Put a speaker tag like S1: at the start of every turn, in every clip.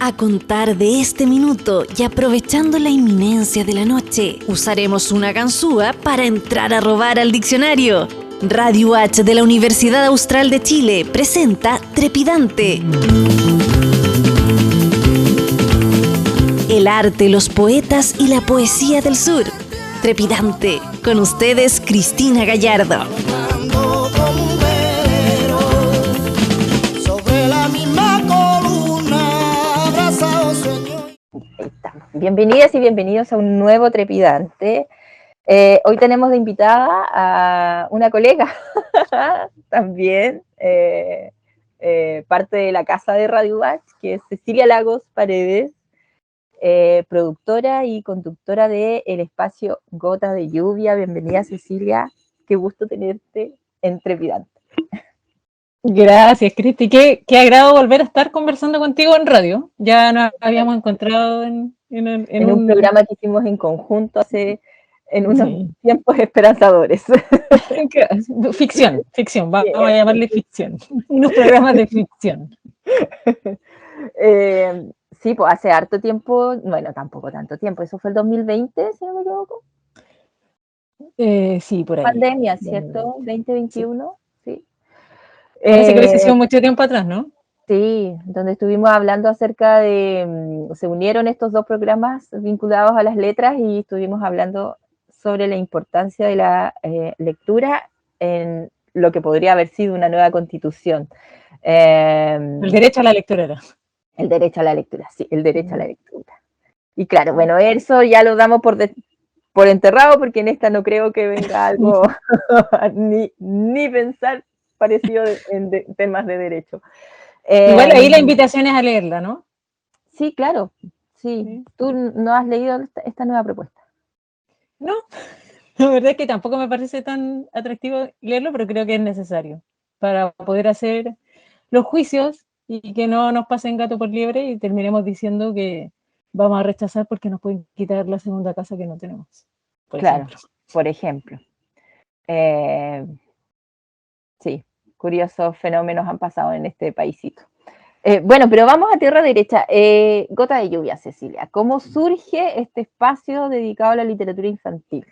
S1: A contar de este minuto y aprovechando la inminencia de la noche, usaremos una ganzúa para entrar a robar al diccionario. Radio H de la Universidad Austral de Chile presenta Trepidante. El arte, los poetas y la poesía del sur. Trepidante. Con ustedes, Cristina Gallardo.
S2: Bienvenidas y bienvenidos a un nuevo Trepidante. Hoy tenemos de invitada a una colega también, parte de la casa de Radio Watch, que es Cecilia Lagos Paredes, productora y conductora de el espacio Gotas de Lluvia. Bienvenida, Cecilia, qué gusto tenerte en Trepidante.
S3: Gracias, Cristi. Qué agrado volver a estar conversando contigo en radio. Ya nos habíamos encontrado en
S2: un programa que hicimos en conjunto en unos tiempos esperanzadores.
S3: Ficción, vamos a llamarle ficción. Unos programas de ficción.
S2: Sí, pues hace harto tiempo, bueno, tampoco tanto tiempo, eso fue el 2020, si no me equivoco.
S3: Sí, por ahí.
S2: Pandemia, ¿cierto? 2021, sí.
S3: Parece que hubiese sido mucho tiempo atrás, ¿no?
S2: Sí, donde estuvimos hablando acerca de, se unieron estos dos programas vinculados a las letras y estuvimos hablando sobre la importancia de la lectura en lo que podría haber sido una nueva constitución.
S3: El derecho a la lectura era.
S2: El derecho a la lectura, sí, el derecho a la lectura. Y claro, bueno, eso ya lo damos por enterrado, porque en esta no creo que venga algo ni pensar parecido en temas de derecho.
S3: Igual ahí la invitación es a leerla, ¿no?
S2: Sí, claro, sí. ¿Tú no has leído esta nueva propuesta?
S3: No, la verdad es que tampoco me parece tan atractivo leerlo, pero creo que es necesario para poder hacer los juicios y que no nos pasen gato por liebre y terminemos diciendo que vamos a rechazar porque nos pueden quitar la segunda casa que no tenemos.
S2: Por ejemplo. Sí, curiosos fenómenos han pasado en este paísito. Bueno, pero vamos a tierra derecha. Gota de Lluvia, Cecilia. ¿Cómo surge este espacio dedicado a la literatura infantil?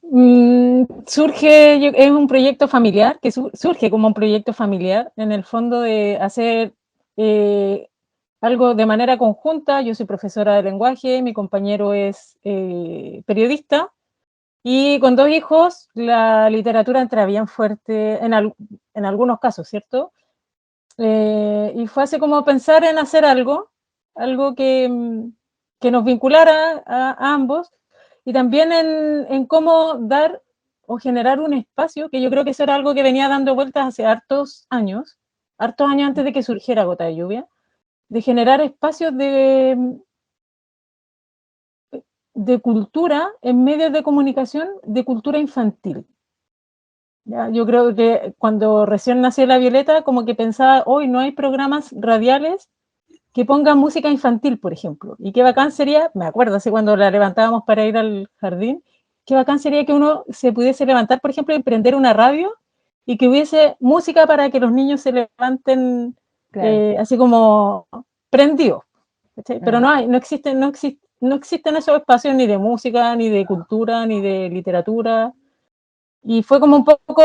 S3: Es un proyecto familiar, que surge como un proyecto familiar, en el fondo de hacer algo de manera conjunta. Yo soy profesora de lenguaje, mi compañero es periodista, y con dos hijos la literatura entra bien fuerte en algunos casos, ¿cierto? Y fue así como pensar en hacer algo que nos vinculara a ambos, y también en cómo dar o generar un espacio, que yo creo que eso era algo que venía dando vueltas hace hartos años antes de que surgiera Gota de Lluvia, de generar espacios de cultura en medios de comunicación, de cultura infantil. ¿Ya? Yo creo que cuando recién nació La Violeta, como que pensaba, hoy no hay programas radiales que pongan música infantil, por ejemplo. Y qué bacán sería, me acuerdo, así cuando la levantábamos para ir al jardín, qué bacán sería que uno se pudiese levantar, por ejemplo, y prender una radio y que hubiese música para que los niños se levanten así como prendidos. Pero no existen esos espacios ni de música, ni de cultura, ni de literatura. Y fue como un poco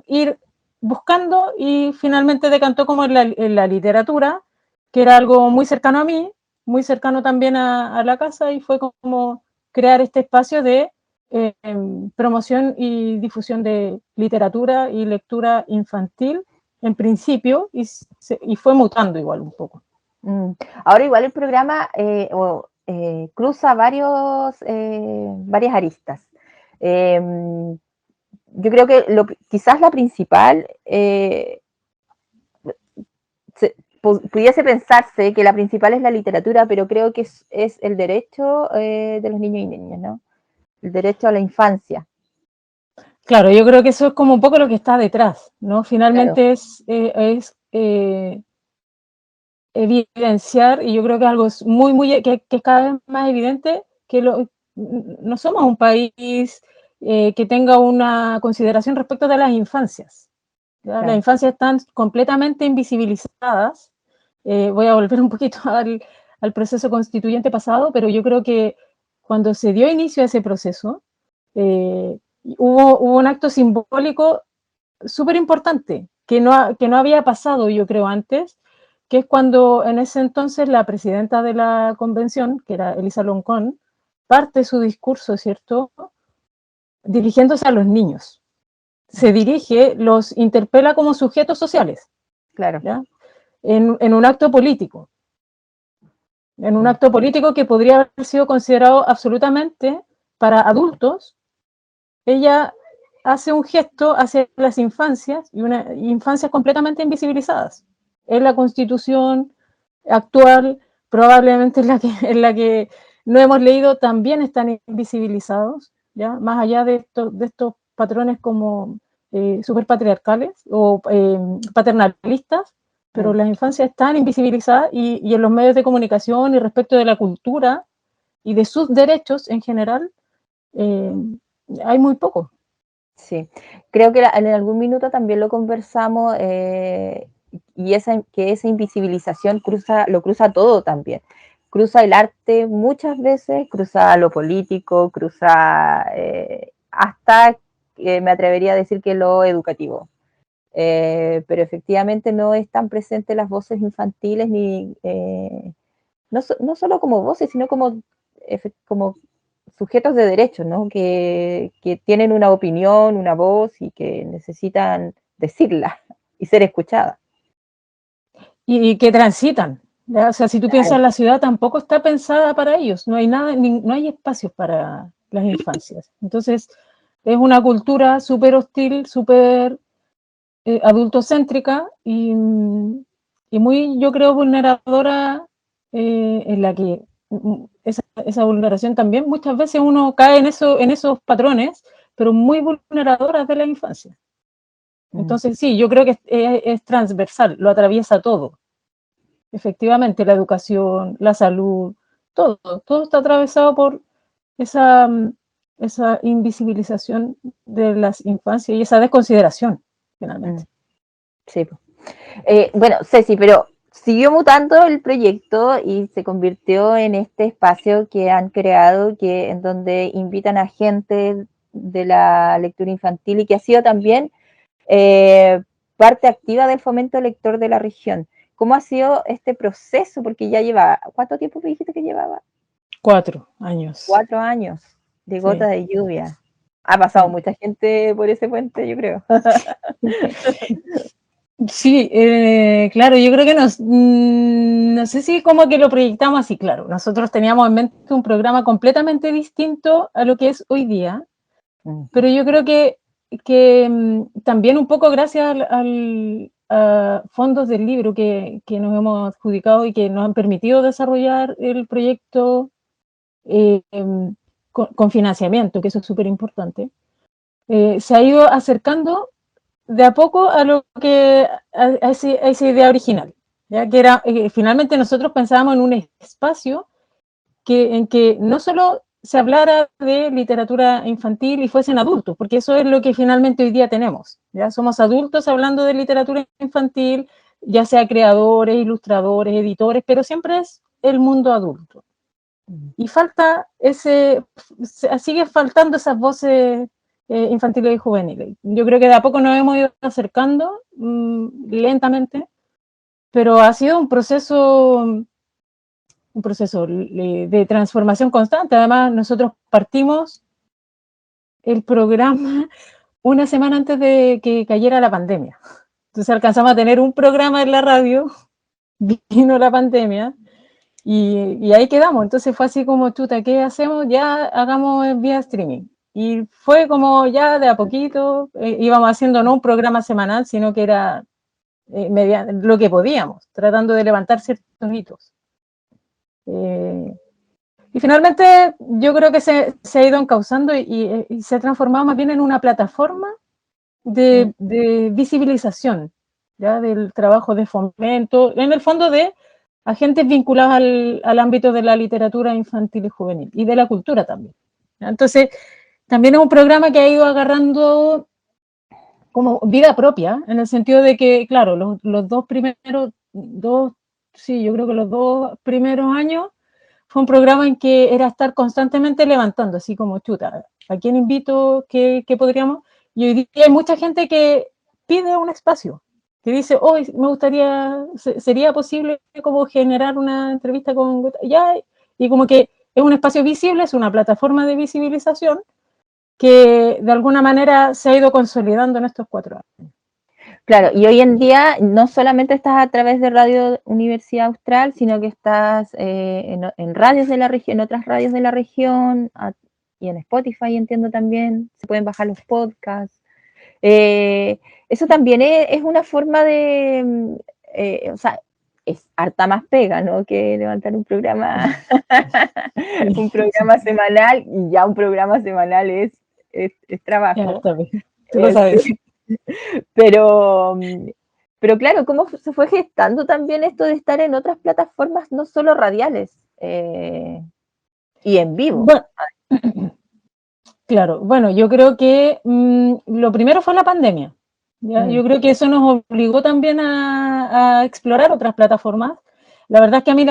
S3: ir buscando, y finalmente decantó como en la literatura, que era algo muy cercano a mí, muy cercano también a la casa, y fue como crear este espacio de promoción y difusión de literatura y lectura infantil en principio, y fue mutando igual un poco.
S2: Ahora igual el programa cruza varias aristas. Yo creo que quizás la principal, pudiese pensarse que la principal es la literatura, pero creo que es el derecho de los niños y niñas, ¿no? El derecho a la infancia.
S3: Claro, yo creo que eso es como un poco lo que está detrás, ¿no? Finalmente claro. es evidenciar, y yo creo que es algo que es cada vez más evidente, que no somos un país que tenga una consideración respecto de las infancias. Claro. Las infancias están completamente invisibilizadas, voy a volver un poquito al proceso constituyente pasado, pero yo creo que cuando se dio inicio a ese proceso, hubo un acto simbólico súper importante que no había pasado, yo creo, antes, que es cuando en ese entonces la presidenta de la convención, que era Elisa Loncón, parte su discurso, ¿cierto?, dirigiéndose a los niños. Se dirige, los interpela como sujetos sociales.
S2: Claro.
S3: ¿Ya? En un acto político. En un acto político que podría haber sido considerado absolutamente para adultos. Ella hace un gesto hacia las infancias, y infancias completamente invisibilizadas. En la Constitución actual, probablemente en la que no hemos leído, también están invisibilizados, ¿ya? Más allá de estos patrones como súper patriarcales o paternalistas, pero las infancias están invisibilizadas y en los medios de comunicación y respecto de la cultura y de sus derechos en general, hay muy poco.
S2: Sí, creo que en algún minuto también lo conversamos, y que esa invisibilización lo cruza todo también. Cruza el arte muchas veces, cruza lo político, cruza hasta, me atrevería a decir que lo educativo. Pero efectivamente no están presentes las voces infantiles, no solo como voces, sino como sujetos de derechos, ¿no? Que tienen una opinión, una voz y que necesitan decirla y ser escuchadas.
S3: Y que transitan. ¿Ya? O sea, si tú piensas, la ciudad tampoco está pensada para ellos, no hay nada, no hay espacios para las infancias. Entonces, es una cultura súper hostil, súper adultocéntrica y muy, yo creo, vulneradora, en la que esa vulneración también muchas veces uno cae en esos patrones, pero muy vulneradoras de la infancia. Entonces, sí, yo creo que es transversal, lo atraviesa todo. Efectivamente, la educación, la salud, todo está atravesado por esa invisibilización de las infancias y esa desconsideración, finalmente.
S2: Sí. Bueno, Ceci, pero siguió mutando el proyecto y se convirtió en este espacio que han creado, en donde invitan a gente de la lectura infantil y que ha sido también parte activa del fomento lector de la región. ¿Cómo ha sido este proceso? Porque ya lleva, ¿cuánto tiempo me dijiste que llevaba?
S3: 4 años.
S2: 4 años de gota de lluvia. Ha pasado mucha gente por ese puente, yo creo.
S3: Sí, claro, yo creo que no sé si como que lo proyectamos así, claro. Nosotros teníamos en mente un programa completamente distinto a lo que es hoy día, pero yo creo que también un poco gracias a fondos del libro que nos hemos adjudicado y que nos han permitido desarrollar el proyecto con financiamiento, que eso es súper importante, se ha ido acercando de a poco a lo que a esa idea original, ya que era finalmente nosotros pensábamos en un espacio en que no solo se hablara de literatura infantil y fuesen adultos, porque eso es lo que finalmente hoy día tenemos, ya somos adultos hablando de literatura infantil, ya sea creadores, ilustradores, editores, pero siempre es el mundo adulto. Y sigue faltando esas voces infantiles y juveniles. Yo creo que de a poco nos hemos ido acercando lentamente, pero ha sido un proceso de transformación constante. Además, nosotros partimos el programa una semana antes de que cayera la pandemia. Entonces alcanzamos a tener un programa en la radio, vino la pandemia, y ahí quedamos. Entonces fue así como, chuta, ¿qué hacemos? Ya hagamos vía streaming. Y fue como ya de a poquito, íbamos haciendo no un programa semanal, sino que era lo que podíamos, tratando de levantar ciertos hitos. Y finalmente yo creo que se ha ido encauzando y se ha transformado más bien en una plataforma de visibilización, ¿ya? Del trabajo de fomento, en el fondo de agentes vinculados al ámbito de la literatura infantil y juvenil y de la cultura también. Entonces, también es un programa que ha ido agarrando como vida propia, en el sentido de que, claro, los dos sí, yo creo que los 2 primeros años fue un programa en que era estar constantemente levantando, así como chuta, ¿a quién invito? ¿Qué podríamos? Y hoy día hay mucha gente que pide un espacio, que dice, hoy me gustaría, sería posible como generar una entrevista con ya, y como que es un espacio visible, es una plataforma de visibilización que de alguna manera se ha ido consolidando en estos 4 años.
S2: Claro, y hoy en día no solamente estás a través de Radio Universidad Austral, sino que estás en radios de la región, en otras radios de la región, y en Spotify entiendo también, se pueden bajar los podcasts. Eso también es una forma de, o sea, es harta más pega, ¿no? Que levantar un programa, un programa semanal, y ya un programa semanal es trabajo.
S3: Tú lo sabes.
S2: Pero, claro, ¿cómo se fue gestando también esto de estar en otras plataformas, no solo radiales, y en vivo?
S3: Bueno, claro, bueno, yo creo que lo primero fue la pandemia. ¿ya? Yo creo que eso nos obligó también a explorar otras plataformas. La verdad es que a mí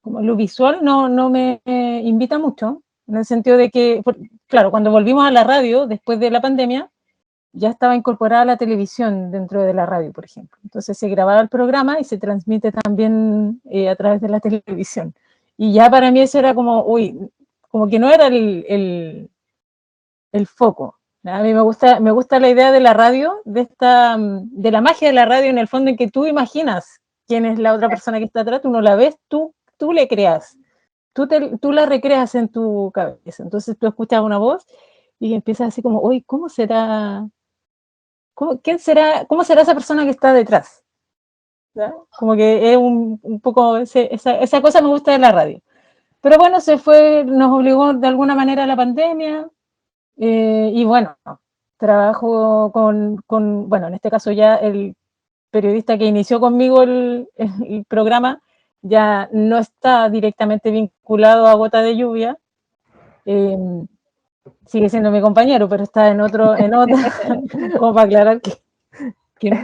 S3: como lo visual no me invita mucho, en el sentido de que, claro, cuando volvimos a la radio después de la pandemia, ya estaba incorporada la televisión dentro de la radio, por ejemplo. Entonces se grababa el programa y se transmite también a través de la televisión. Y ya para mí eso era como, uy, como que no era el foco. A mí me gusta la idea de la radio, de la magia de la radio en el fondo en que tú imaginas quién es la otra persona que está atrás, tú no la ves, tú le creas, tú la recreas en tu cabeza. Entonces tú escuchas una voz y empiezas así como, uy, ¿cómo será? ¿Cómo será esa persona que está detrás? ¿Ya? Como que es un poco, esa cosa me gusta de la radio. Pero bueno, nos obligó de alguna manera a la pandemia, y bueno, trabajo bueno, en este caso ya el periodista que inició conmigo el programa ya no está directamente vinculado a Gota de Lluvia, eh, sigue siendo mi compañero, pero está en otra, como para aclarar que no,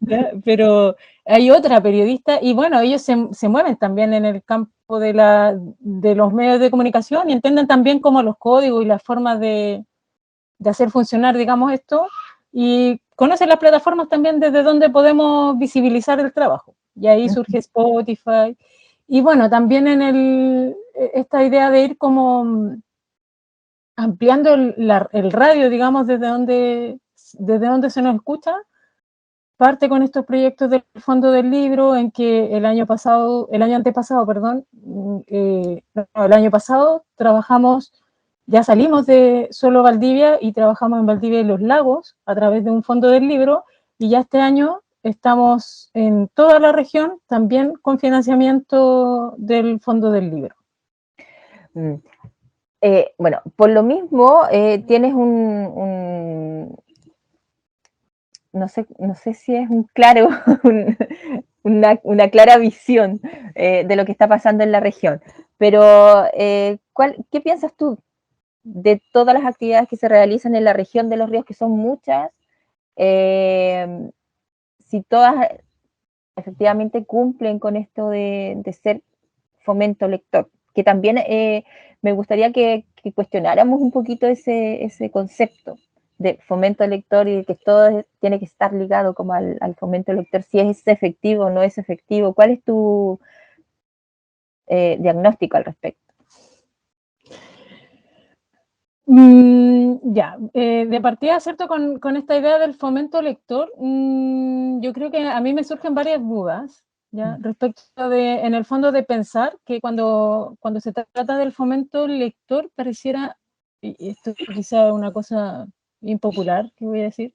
S3: ¿ya? Pero hay otra periodista y bueno, ellos se mueven también en el campo de los medios de comunicación y entienden también como los códigos y las formas de hacer funcionar, digamos, esto, y conocen las plataformas también desde donde podemos visibilizar el trabajo. Y ahí surge Spotify. Y bueno, también esta idea de ir como ampliando el radio, digamos, desde donde se nos escucha, parte con estos proyectos del Fondo del Libro, en que el año antepasado, perdón, el año pasado trabajamos, ya salimos de solo Valdivia y trabajamos en Valdivia y los Lagos a través de un Fondo del Libro, y ya este año estamos en toda la región también con financiamiento del Fondo del Libro.
S2: Bueno, por lo mismo tienes no sé si es un claro, una clara visión de lo que está pasando en la región, pero ¿qué piensas tú de todas las actividades que se realizan en la región de Los Ríos, que son muchas? Si todas efectivamente cumplen con esto de ser fomento lector, que también me gustaría que cuestionáramos un poquito ese concepto de fomento lector y de que todo tiene que estar ligado como al fomento lector, si es efectivo o no es efectivo. ¿Cuál es tu diagnóstico al respecto?
S3: De partida, ¿cierto? Con esta idea del fomento lector, yo creo que a mí me surgen varias dudas, ¿ya? Respecto en el fondo, de pensar que cuando se trata del fomento lector pareciera, y esto quizá es una cosa impopular que voy a decir,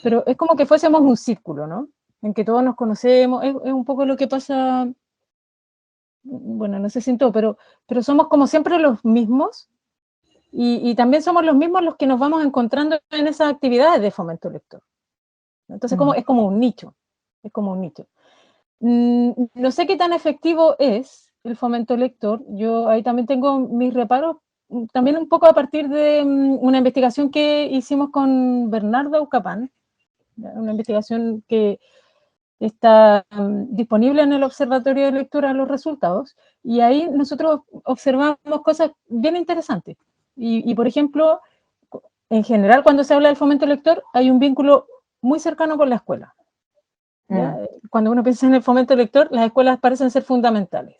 S3: pero es como que fuésemos un círculo, ¿no? En que todos nos conocemos, es un poco lo que pasa, bueno, no sé si en todo, pero somos como siempre los mismos. Y también somos los mismos los que nos vamos encontrando en esas actividades de fomento lector. Entonces es como un nicho, es como un nicho. No sé qué tan efectivo es el fomento lector. Yo ahí también tengo mis reparos, también un poco a partir de una investigación que hicimos con Bernardo Ucapán, una investigación que está disponible en el Observatorio de Lectura los resultados, y ahí nosotros observamos cosas bien interesantes. Y por ejemplo, en general, cuando se habla del fomento lector, hay un vínculo muy cercano con la escuela. ¿Ya? Cuando uno piensa en el fomento lector, las escuelas parecen ser fundamentales.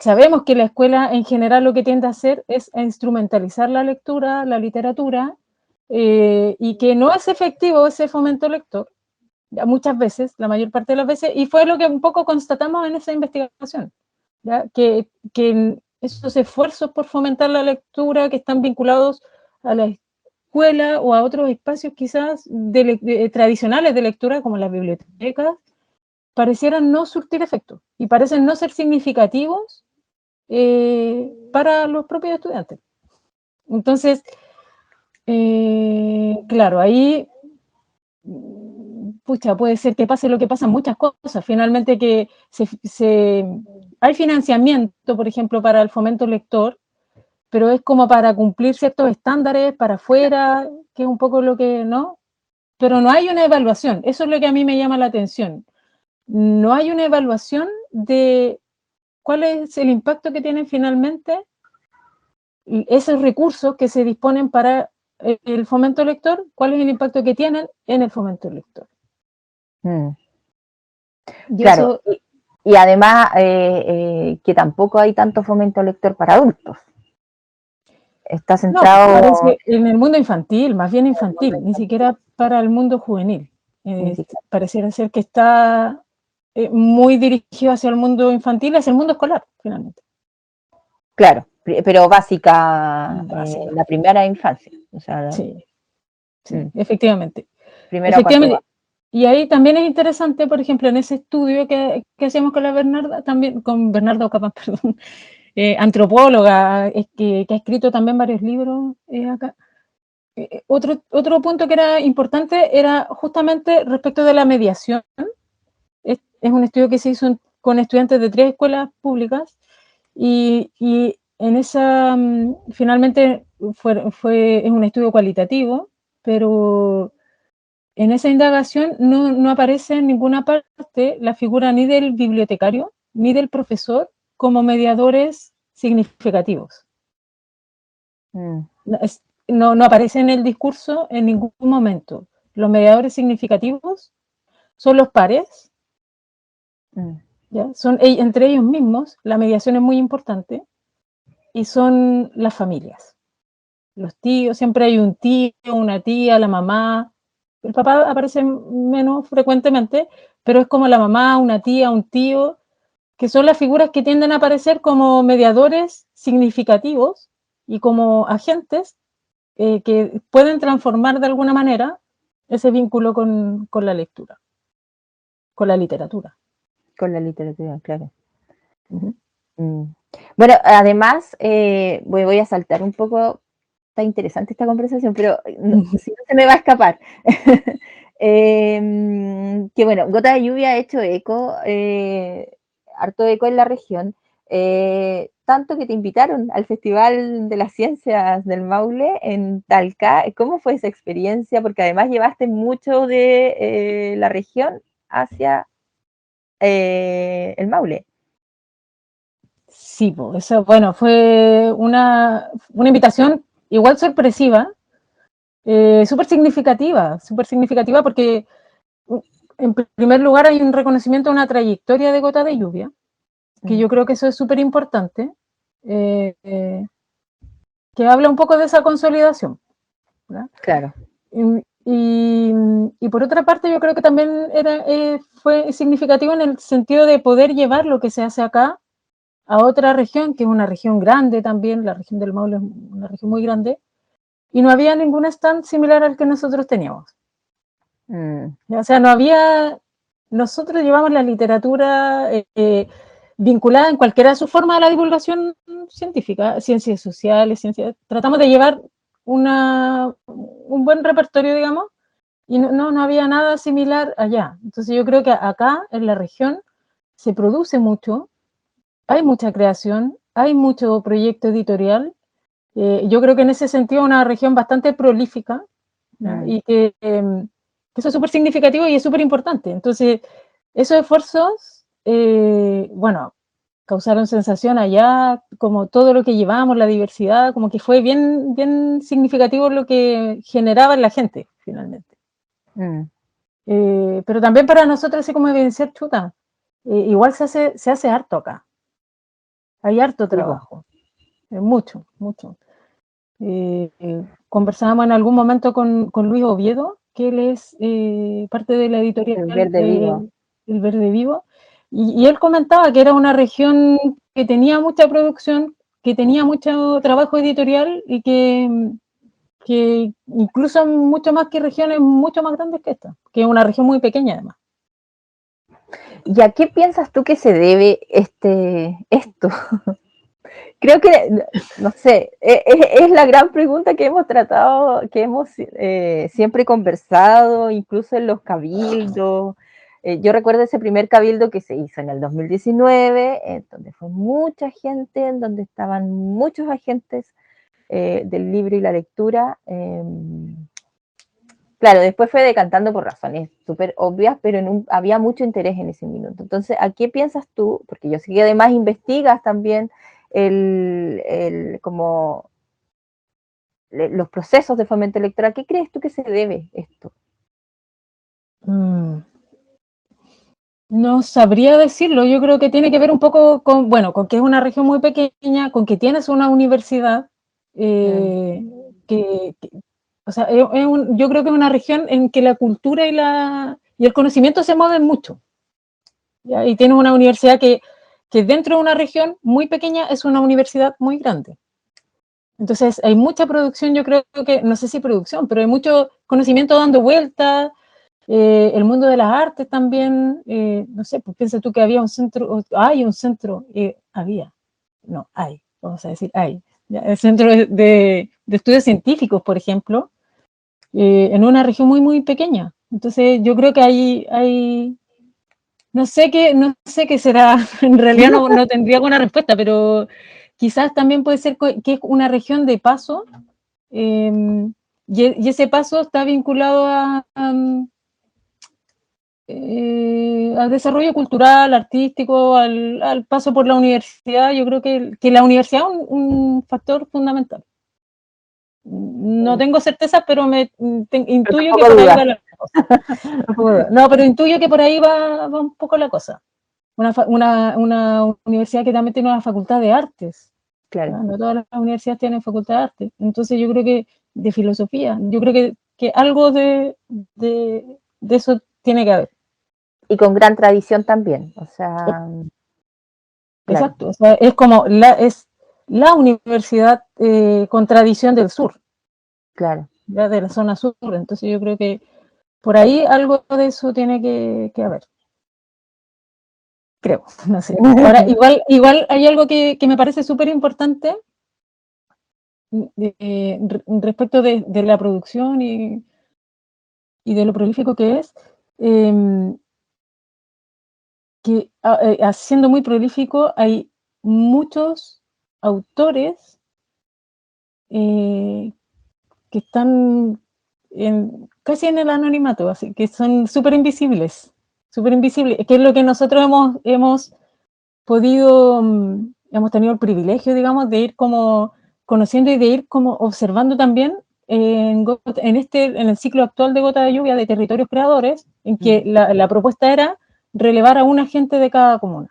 S3: Sabemos que la escuela en general lo que tiende a hacer es a instrumentalizar la lectura, la literatura, y que no es efectivo ese fomento lector, ya muchas veces, la mayor parte de las veces, y fue lo que un poco constatamos en esa investigación, ¿ya? Que esos esfuerzos por fomentar la lectura que están vinculados a la escuela o a otros espacios quizás tradicionales de lectura, como las bibliotecas, parecieran no surtir efecto y parecen no ser significativos para los propios estudiantes. Entonces, claro, ahí pucha, puede ser que pase lo que pasa en muchas cosas. Finalmente que hay financiamiento, por ejemplo, para el fomento lector, pero es como para cumplir ciertos estándares para afuera, que es un poco lo que, ¿no? Pero no hay una evaluación. Eso es lo que a mí me llama la atención. No hay una evaluación de cuál es el impacto que tienen finalmente esos recursos que se disponen para el fomento lector, cuál es el impacto que tienen en el fomento lector.
S2: Claro, y además que tampoco hay tanto fomento lector para adultos. Está centrado...
S3: No, en el mundo infantil, más bien infantil, ni siquiera para el mundo juvenil. Pareciera ser que está muy dirigido hacia el mundo infantil, hacia el mundo escolar, finalmente.
S2: Claro, pero básica. La primera infancia. O sea,
S3: sí, efectivamente.
S2: Efectivamente.
S3: Y ahí también es interesante, por ejemplo, en ese estudio que hacíamos con la Bernarda, también con Bernarda Ocampo, perdón, antropóloga, que ha escrito también varios libros acá. Otro punto que era importante era justamente respecto de la mediación. Es un estudio que se hizo con estudiantes de 3 escuelas públicas y en esa, finalmente es un estudio cualitativo, pero en esa indagación no aparece en ninguna parte la figura ni del bibliotecario ni del profesor como mediadores significativos. No aparece en el discurso en ningún momento. Los mediadores significativos son los pares, ¿ya? Son entre ellos mismos, la mediación es muy importante, y son las familias. Los tíos, siempre hay un tío, una tía, la mamá. El papá aparece menos frecuentemente, pero es como la mamá, una tía, un tío, que son las figuras que tienden a aparecer como mediadores significativos y como agentes que pueden transformar de alguna manera ese vínculo con la lectura, con la literatura.
S2: Con la literatura, claro. Bueno, además, voy a saltar un poco, está interesante esta conversación, pero si no se me va a escapar. Que bueno, Gota de Lluvia ha hecho eco, harto eco en la región, tanto que te invitaron al Festival de las Ciencias del Maule en Talca. ¿Cómo fue esa experiencia? Porque además llevaste mucho de la región hacia el Maule.
S3: Sí, pues eso, bueno, fue una invitación igual sorpresiva, súper significativa porque en primer lugar hay un reconocimiento a una trayectoria de Gota de Lluvia, que yo creo que eso es súper importante, que habla un poco de esa consolidación, ¿verdad?
S2: Claro.
S3: Y por otra parte yo creo que también fue significativo en el sentido de poder llevar lo que se hace acá a otra región, que es una región grande también, la región del Maule es una región muy grande, y no había ningún stand similar al que nosotros teníamos. O sea, nosotros llevamos la literatura vinculada en cualquiera de sus formas a la divulgación científica, ciencias sociales, tratamos de llevar un buen repertorio, digamos, y no había nada similar allá. Entonces yo creo que acá, en la región, se produce mucho, hay mucha creación, hay mucho proyecto editorial. Yo creo que en ese sentido es una región bastante prolífica, ¿no? Y que Eso es súper significativo y es súper importante. Entonces, esos esfuerzos, bueno, causaron sensación allá, como todo lo que llevábamos, la diversidad, como que fue bien, bien significativo lo que generaba en la gente, finalmente. Pero también para nosotros, así como evidenciar, chuta, igual se hace harto acá. Hay harto trabajo, mucho, mucho. Conversábamos en algún momento con Luis Oviedo, que él es parte de la editorial El Verde Vivo, y él comentaba que era una región que tenía mucha producción, que tenía mucho trabajo editorial y que incluso mucho más que regiones mucho más grandes que esta, que es una región muy pequeña además.
S2: ¿Y a qué piensas tú que se debe esto? Creo que, no sé, es la gran pregunta que hemos tratado, que hemos siempre conversado, incluso en los cabildos. Yo recuerdo ese primer cabildo que se hizo en el 2019, donde fue mucha gente, en donde estaban muchos agentes del libro y la lectura. Claro, después fue decantando por razones súper obvias, pero había mucho interés en ese minuto. Entonces, ¿a qué piensas tú? Porque yo sé que además investigas también como los procesos de fomento electoral. ¿Qué crees tú que se debe esto?
S3: No sabría decirlo, yo creo que tiene que ver un poco con, bueno, con que es una región muy pequeña, con que tienes una universidad, o sea, yo creo que es una región en que la cultura y el conocimiento se mueven mucho, ¿ya? Y tienes una universidad que dentro de una región muy pequeña es una universidad muy grande. Entonces hay mucha producción, yo creo que, no sé si producción, pero hay mucho conocimiento dando vueltas. El mundo de las artes también, no sé, pues piensa tú que había un centro, hay un centro, vamos a decir hay, ¿ya? El centro de estudios científicos, por ejemplo, en una región muy, muy pequeña. Entonces yo creo que hay no sé qué será, en realidad no tendría buena respuesta, pero quizás también puede ser que es una región de paso, y ese paso está vinculado al desarrollo cultural, artístico, al paso por la universidad. Yo creo que la universidad es un factor fundamental. No tengo certeza, pero intuyo que por ahí va la cosa. No, pero intuyo que por ahí va un poco la cosa. Una universidad que también tiene una facultad de artes.
S2: Claro.
S3: No todas las universidades tienen facultad de artes. Entonces yo creo que de filosofía, yo creo que algo de eso tiene que haber.
S2: Y con gran tradición también, o sea...
S3: Exacto, o sea, es como es la universidad con tradición del sur,
S2: claro,
S3: ya de la zona sur. Entonces yo creo que por ahí algo de eso tiene que haber. Creo, no sé. Ahora, igual hay algo que me parece súper importante respecto de la producción y de lo prolífico que es, que siendo muy prolífico hay muchos autores que están casi en el anonimato, así que son súper invisibles, que es lo que nosotros hemos podido, hemos tenido el privilegio, digamos, de ir como conociendo y de ir como observando también en el ciclo actual de Gota de Lluvia de Territorios Creadores, en que la propuesta era relevar a un agente de cada comuna.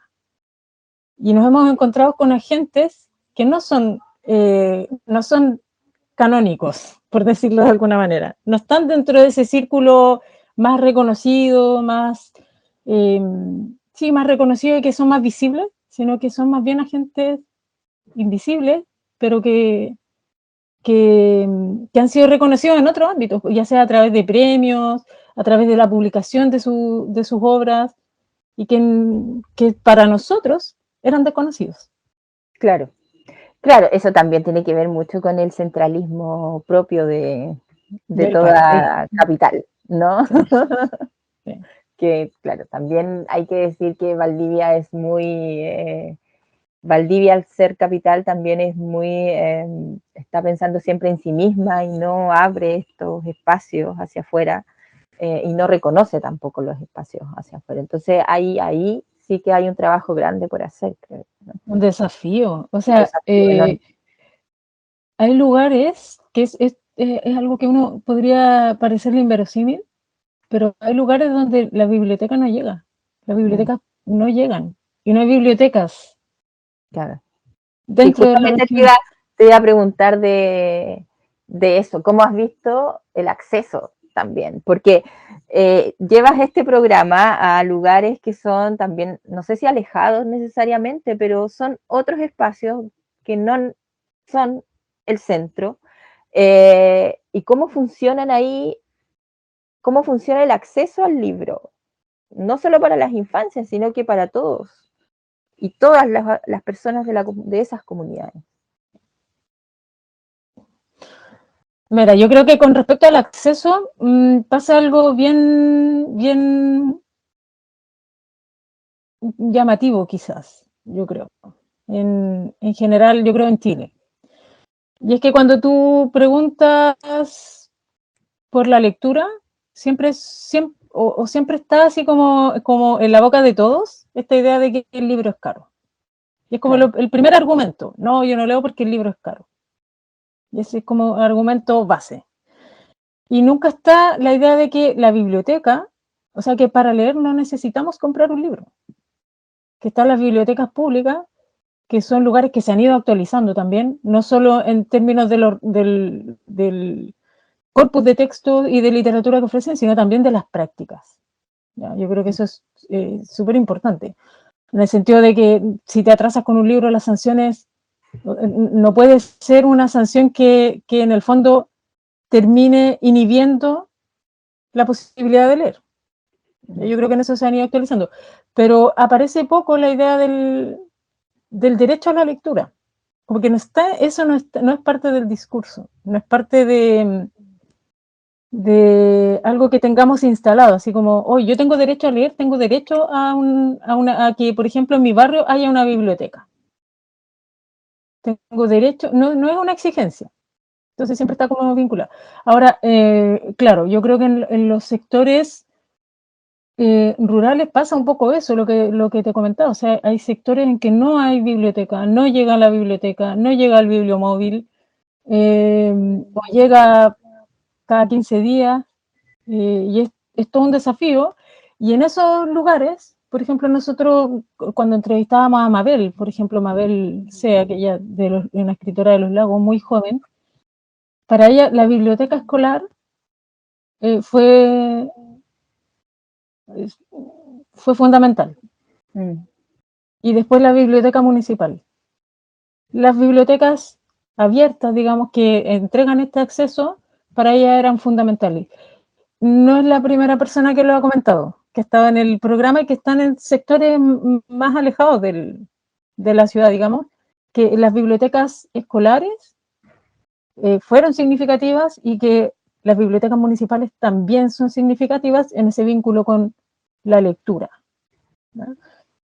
S3: Y nos hemos encontrado con agentes que no son canónicos, por decirlo de alguna manera. No están dentro de ese círculo más reconocido, más reconocido y que son más visibles, sino que son más bien agentes invisibles, pero que han sido reconocidos en otros ámbitos, ya sea a través de premios, a través de la publicación de sus obras, y que para nosotros eran desconocidos.
S2: Claro. Claro, eso también tiene que ver mucho con el centralismo propio de toda capital, ¿no?
S3: Sí. Sí.
S2: Que, claro, también hay que decir que Valdivia es Valdivia al ser capital también es está pensando siempre en sí misma y no abre estos espacios hacia afuera. y no reconoce tampoco los espacios hacia afuera. Entonces ahí sí que hay un trabajo grande por hacer, creo, ¿no?
S3: Un desafío. O
S2: Un
S3: sea,
S2: desafío enorme.
S3: hay lugares que es algo que uno podría parecerle inverosímil, pero hay lugares donde la biblioteca no llega. Las bibliotecas no llegan. Y no hay bibliotecas
S2: Claro. Sí,
S3: dentro de la
S2: justamente
S3: región.
S2: te iba a preguntar de eso, ¿cómo has visto el acceso también? Porque llevas este programa a lugares que son también, no sé si alejados necesariamente, pero son otros espacios que no son el centro. ¿Y cómo funcionan ahí? ¿Cómo funciona el acceso al libro? No solo para las infancias, sino que para todos y todas las personas de esas comunidades.
S3: Mira, yo creo que con respecto al acceso pasa algo bien, bien llamativo quizás, yo creo. En general, yo creo en Chile. Y es que cuando tú preguntas por la lectura, siempre está así como en la boca de todos esta idea de que el libro es caro. Y es como
S2: Claro.
S3: el primer argumento. No, yo no leo porque el libro es caro. Y ese es como argumento base. Y nunca está la idea de que la biblioteca, o sea que para leer no necesitamos comprar un libro. Que están las bibliotecas públicas, que son lugares que se han ido actualizando también, no solo en términos del corpus de texto y de literatura que ofrecen, sino también de las prácticas. ¿Ya? Yo creo que eso es súper importante, en el sentido de que si te atrasas con un libro, las sanciones no puede ser una sanción que en el fondo termine inhibiendo la posibilidad de leer. Yo creo que en eso se han ido actualizando, pero aparece poco la idea del derecho a la lectura, porque eso no es parte del discurso, no es parte de algo que tengamos instalado, así como, hoy yo tengo derecho a leer, tengo derecho a que, por ejemplo, en mi barrio haya una biblioteca. Tengo derecho, no es una exigencia, entonces siempre está como vinculado. Ahora, claro, yo creo que en los sectores rurales pasa un poco eso, lo que te comentaba, o sea, hay sectores en que no hay biblioteca, no llega a la biblioteca, no llega al bibliomóvil, o llega cada 15 días, y es todo un desafío. Y en esos lugares, por ejemplo, nosotros cuando entrevistábamos a Mabel, por ejemplo, Mabel Sea, que ella una escritora de Los Lagos, muy joven, para ella la biblioteca escolar fue fundamental. Y después la biblioteca municipal. Las bibliotecas abiertas, digamos, que entregan este acceso, para ella eran fundamentales. No es la primera persona que lo ha comentado, que estaba en el programa y que están en sectores más alejados de la ciudad, digamos, que las bibliotecas escolares fueron significativas y que las bibliotecas municipales también son significativas en ese vínculo con la lectura, ¿no?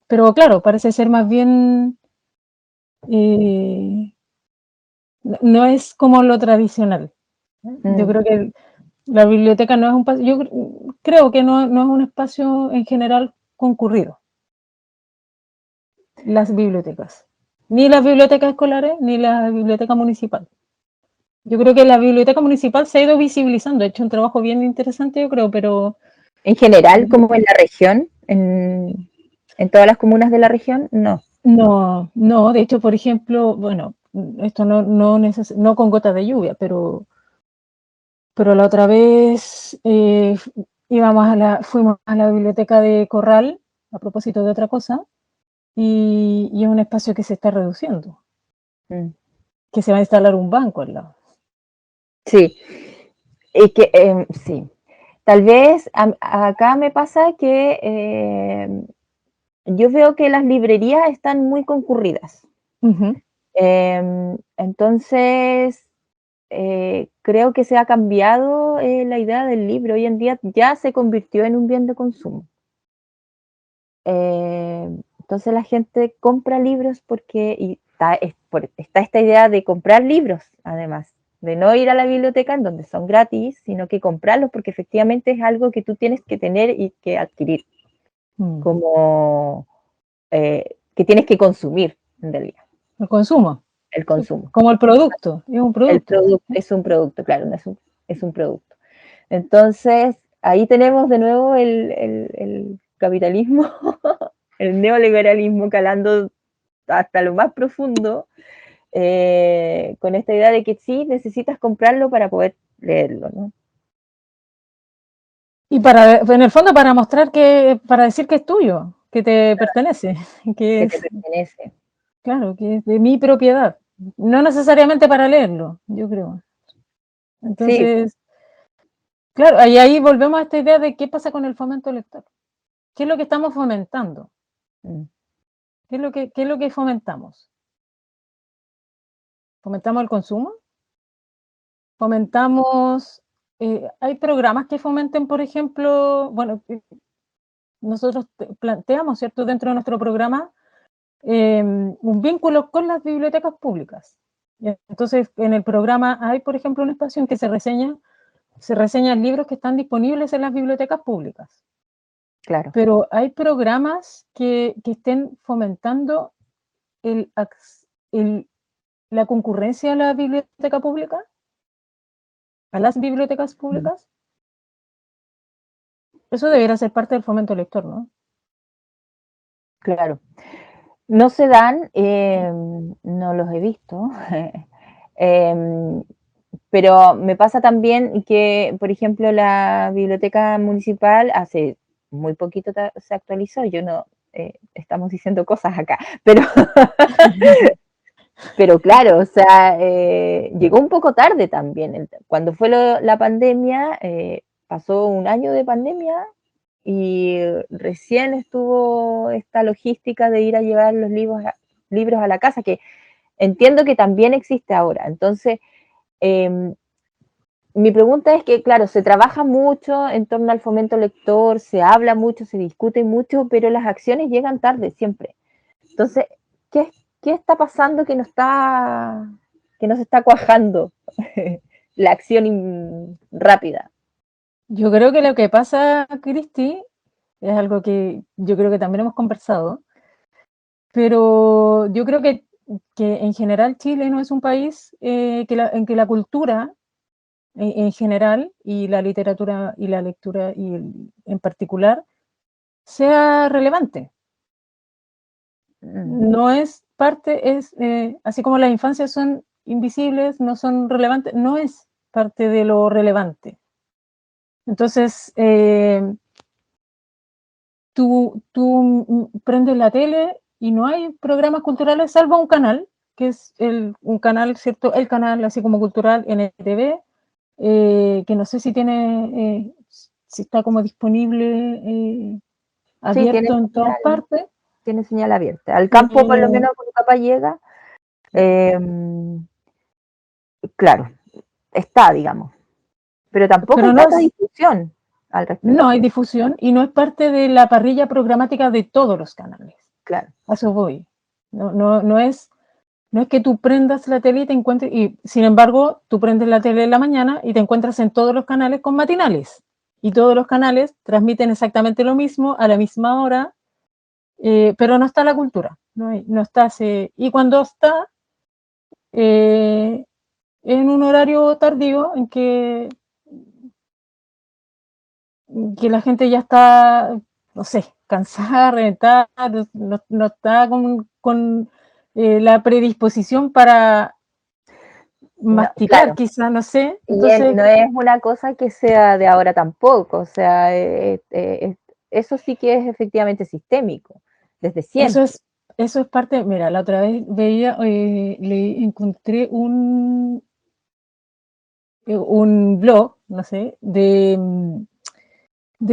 S3: Pero claro, parece ser más bien, no es como lo tradicional. Yo creo que la biblioteca no es un yo creo que no es un espacio en general concurrido, las bibliotecas. Ni las bibliotecas escolares, ni la biblioteca municipal. Yo creo que la biblioteca municipal se ha ido visibilizando, ha hecho un trabajo bien interesante, yo creo, pero...
S2: En general, como en la región, en todas las comunas de la región, no.
S3: No, de hecho, por ejemplo, bueno, esto no con gotas de lluvia, pero la otra vez fuimos a la biblioteca de Corral, a propósito de otra cosa, y es un espacio que se está reduciendo, que se va a instalar un banco al lado.
S2: Sí, y que sí. Tal vez acá me pasa que yo veo que las librerías están muy concurridas. Entonces, creo que se ha cambiado la idea del libro. Hoy en día ya se convirtió en un bien de consumo. Entonces la gente compra libros porque está esta idea de comprar libros, además. de no ir a la biblioteca, en donde son gratis, sino que comprarlos, porque efectivamente es algo que tú tienes que tener y que adquirir, como que tienes que consumir, en realidad.
S3: El consumo.
S2: El consumo.
S3: Como el producto, es un producto.
S2: El producto es un producto, claro, no es un producto. Entonces, ahí tenemos de nuevo el capitalismo, el neoliberalismo calando hasta lo más profundo, con esta idea de que sí, necesitas comprarlo para poder leerlo, ¿no?
S3: Y para, en el fondo, para mostrar que, para decir que es tuyo, que te pertenece,
S2: que te pertenece.
S3: Claro, que es de mi propiedad. No necesariamente para leerlo, yo creo. Entonces, sí. Claro, y ahí volvemos a esta idea de qué pasa con el fomento lector. ¿Qué es lo que estamos fomentando? ¿Qué es lo que fomentamos? ¿Fomentamos el consumo? ¿Fomentamos... hay programas que fomenten, por ejemplo, bueno, nosotros planteamos, ¿cierto?, dentro de nuestro programa, un vínculo con las bibliotecas públicas. Entonces, en el programa hay, por ejemplo, un espacio en que se reseñan libros que están disponibles en las bibliotecas públicas.
S2: Claro.
S3: Pero hay programas que estén fomentando la concurrencia a la biblioteca pública, a las bibliotecas públicas. Eso debería ser parte del fomento lector, ¿no?
S2: Claro. No se dan, no los he visto, pero me pasa también que, por ejemplo, la biblioteca municipal hace muy poquito se actualizó, yo no, estamos diciendo cosas acá, pero claro, o sea, llegó un poco tarde también. Cuando fue la pandemia, pasó un año de pandemia y recién estuvo esta logística de ir a llevar los libros a la casa, que entiendo que también existe ahora. Entonces, mi pregunta es que, claro, se trabaja mucho en torno al fomento lector, se habla mucho, se discute mucho, pero las acciones llegan tarde siempre. Entonces, ¿qué está pasando que no se está cuajando la acción rápida?
S3: Yo creo que lo que pasa, Cristi, es algo que yo creo que también hemos conversado, pero yo creo que en general Chile no es un país en que la cultura en general y la literatura y la lectura en particular sea relevante. No es parte, así como las infancias son invisibles, no son relevantes, no es parte de lo relevante. Entonces, tú prendes la tele y no hay programas culturales salvo un canal, que es un canal, ¿cierto? El canal así como cultural NTV, que no sé si tiene, si está como disponible, abierto
S2: sí,
S3: en todas partes.
S2: Tiene señal abierta. Al campo por lo menos cuando capaz llega, claro, está, digamos. Pero tampoco hay tanta difusión al respecto.
S3: No hay difusión y no es parte de la parrilla programática de todos los canales.
S2: Claro.
S3: A eso voy. No es que tú prendas la tele y te encuentres, y sin embargo, tú prendes la tele en la mañana y te encuentras en todos los canales con matinales. Y todos los canales transmiten exactamente lo mismo a la misma hora, pero no está la cultura. No está y cuando está, en un horario tardío en que la gente ya está, no sé, cansada, reventada, no está con la predisposición para masticar,
S2: claro.
S3: quizá, no sé.
S2: Entonces, no es una cosa que sea de ahora tampoco, o sea, eso sí que es efectivamente sistémico, desde siempre.
S3: Eso es parte, mira, la otra vez veía, le encontré un blog, no sé, de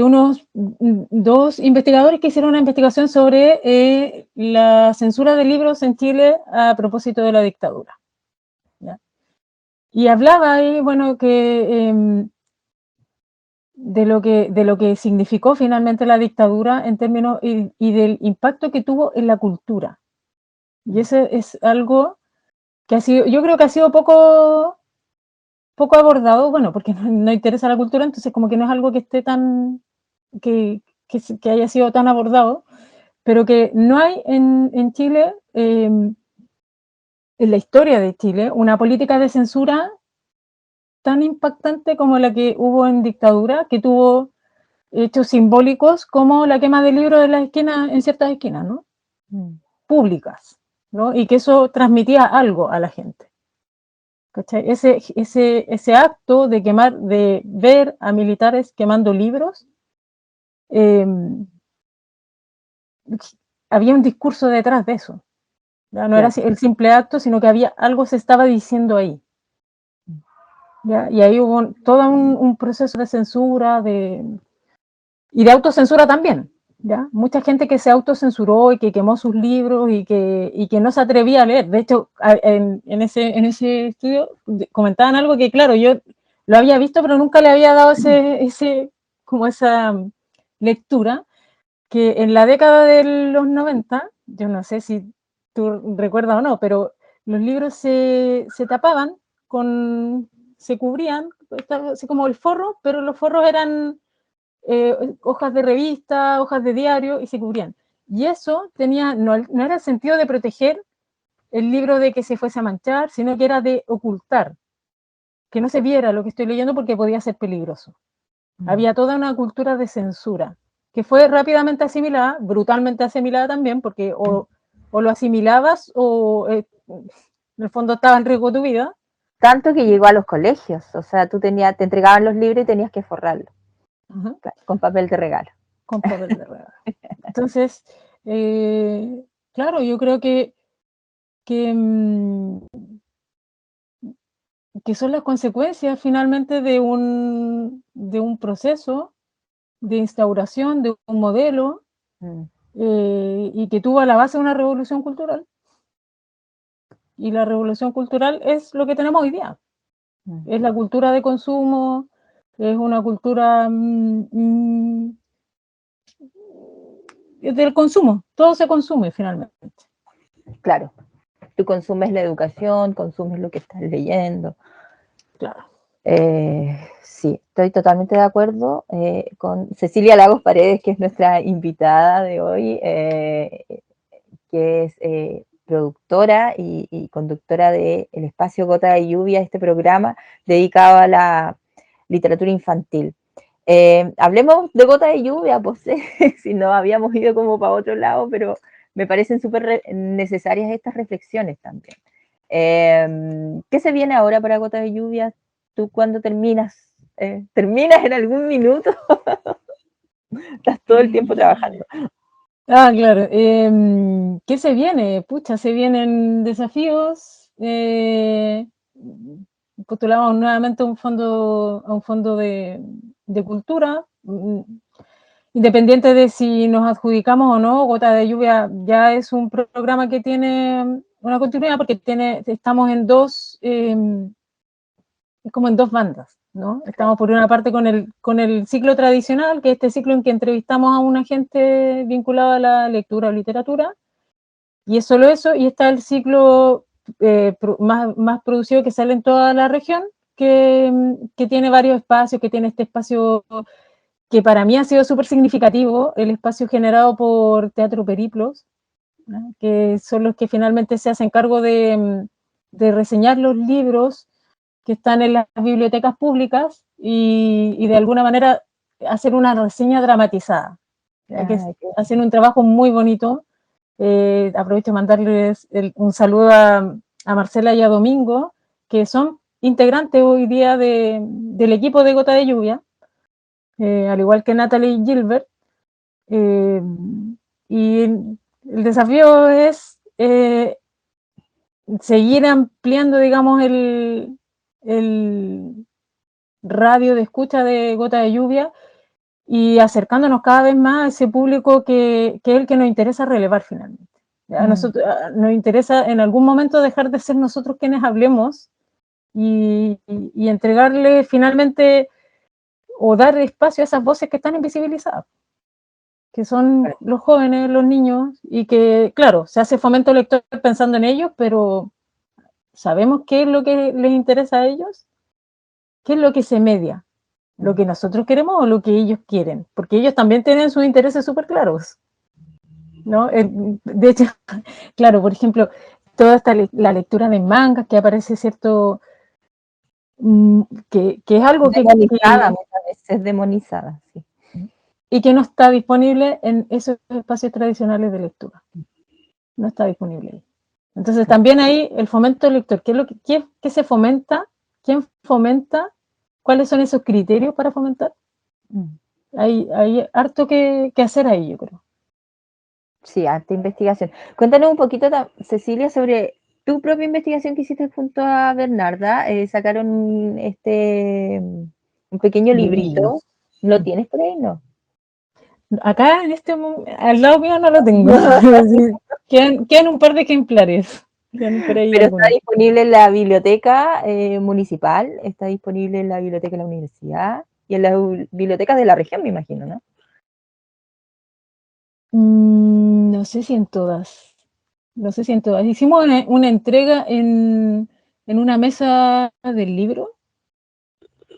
S3: unos dos investigadores que hicieron una investigación sobre la censura de libros en Chile a propósito de la dictadura. ¿Ya? Y hablaba ahí, bueno, que de lo que significó finalmente la dictadura en términos y del impacto que tuvo en la cultura. Y ese es algo que ha sido, yo creo que ha sido poco poco abordado, bueno, porque no interesa la cultura, entonces como que no es algo que esté tan, que haya sido tan abordado, pero que no hay en Chile, en la historia de Chile, una política de censura tan impactante como la que hubo en dictadura, que tuvo hechos simbólicos como la quema de libros en las esquinas, en ciertas esquinas, ¿no? Públicas, ¿no? Y que eso transmitía algo a la gente. ¿Cachai? Ese acto de quemar, de ver a militares quemando libros, había un discurso detrás de eso. ¿Ya? No era el simple acto, sino que había algo se estaba diciendo ahí. ¿Ya? Y ahí hubo todo un proceso de censura y de autocensura también. ¿Ya? Mucha gente que se autocensuró y que quemó sus libros y que no se atrevía a leer. De hecho, en ese estudio comentaban algo que, claro, yo lo había visto, pero nunca le había dado como esa lectura, que en la década de los 90, yo no sé si tú recuerdas o no, pero los libros se tapaban, se cubrían, así como el forro, pero los forros eran hojas de revista, hojas de diario, y se cubrían. Y eso no era el sentido de proteger el libro de que se fuese a manchar, sino que era de ocultar, que no se viera lo que estoy leyendo porque podía ser peligroso. Había toda una cultura de censura, que fue rápidamente asimilada, brutalmente asimilada también, porque o lo asimilabas o en el fondo estaba en riesgo tu vida.
S2: Tanto que llegó a los colegios, o sea, te entregaban los libros y tenías que forrarlos.
S3: Uh-huh.
S2: Con papel de regalo.
S3: Con papel de regalo. Entonces, claro, yo creo que son las consecuencias finalmente de un proceso de instauración de un modelo y que tuvo a la base una revolución cultural. Y la revolución cultural es lo que tenemos hoy día. Es la cultura de consumo, es una cultura del consumo, todo se consume finalmente.
S2: Claro, tú consumes la educación, consumes lo que estás leyendo.
S3: Claro.
S2: Sí, estoy totalmente de acuerdo con Cecilia Lagos Paredes, que es nuestra invitada de hoy, que es productora y conductora de El Espacio Gota de Lluvia, este programa dedicado a la literatura infantil. Hablemos de Gota de Lluvia, pues si no habíamos ido como para otro lado, pero me parecen súper necesarias estas reflexiones también. ¿Qué se viene ahora para Gota de Lluvia? ¿Tú cuándo terminas? ¿Terminas en algún minuto? Estás todo el tiempo trabajando.
S3: Ah, claro. ¿Qué se viene? Pucha, se vienen desafíos. Postulamos nuevamente a un fondo de cultura. Independiente de si nos adjudicamos o no, Gota de Lluvia ya es un programa que tiene una continuidad porque estamos en como en dos bandas, ¿no? Estamos por una parte con el ciclo tradicional, que es este ciclo en que entrevistamos a una gente vinculada a la lectura o literatura, y es solo eso, y está el ciclo más producido que sale en toda la región, que tiene varios espacios, que tiene este espacio que para mí ha sido súper significativo, el espacio generado por Teatro Periplos, ¿no? Que son los que finalmente se hacen cargo de reseñar los libros que están en las bibliotecas públicas y de alguna manera hacer una reseña dramatizada, que hacen un trabajo muy bonito. Aprovecho de mandarles un saludo a Marcela y a Domingo, que son integrantes hoy día del equipo de Gota de Lluvia, al igual que Natalie Gilbert. Y el desafío es seguir ampliando, digamos, el radio de escucha de Gota de Lluvia y acercándonos cada vez más a ese público que es el que nos interesa relevar finalmente. A nosotros nos interesa en algún momento dejar de ser nosotros quienes hablemos y entregarle finalmente o dar espacio a esas voces que están invisibilizadas, que son los jóvenes, los niños, y que, claro, se hace fomento lector pensando en ellos, pero ¿sabemos qué es lo que les interesa a ellos? ¿qué es lo que se media? ¿Lo que nosotros queremos o lo que ellos quieren? Porque ellos también tienen sus intereses súper claros, ¿no? De hecho, claro, por ejemplo, toda la lectura de mangas que aparece, ¿cierto? Que es algo
S2: demonizada, muchas veces demonizada, sí.
S3: Y que no está disponible en esos espacios tradicionales de lectura. No está disponible ahí. Entonces también ahí el fomento lector, ¿qué se fomenta? ¿Quién fomenta? ¿Cuáles son esos criterios para fomentar? Hay harto que hacer ahí, yo creo.
S2: Sí, harta investigación. Cuéntanos un poquito, Cecilia, sobre tu propia investigación que hiciste junto a Bernarda. Sacaron un pequeño librito. ¿Lo tienes por ahí, no?
S3: Acá en este momento, al lado mío no lo tengo. Quedan un par de ejemplares.
S2: Pero está disponible en la biblioteca municipal, está disponible en la biblioteca de la universidad y en las bibliotecas de la región, me imagino, ¿no?
S3: No sé si en todas. No sé si en todas. Hicimos una entrega en una mesa del libro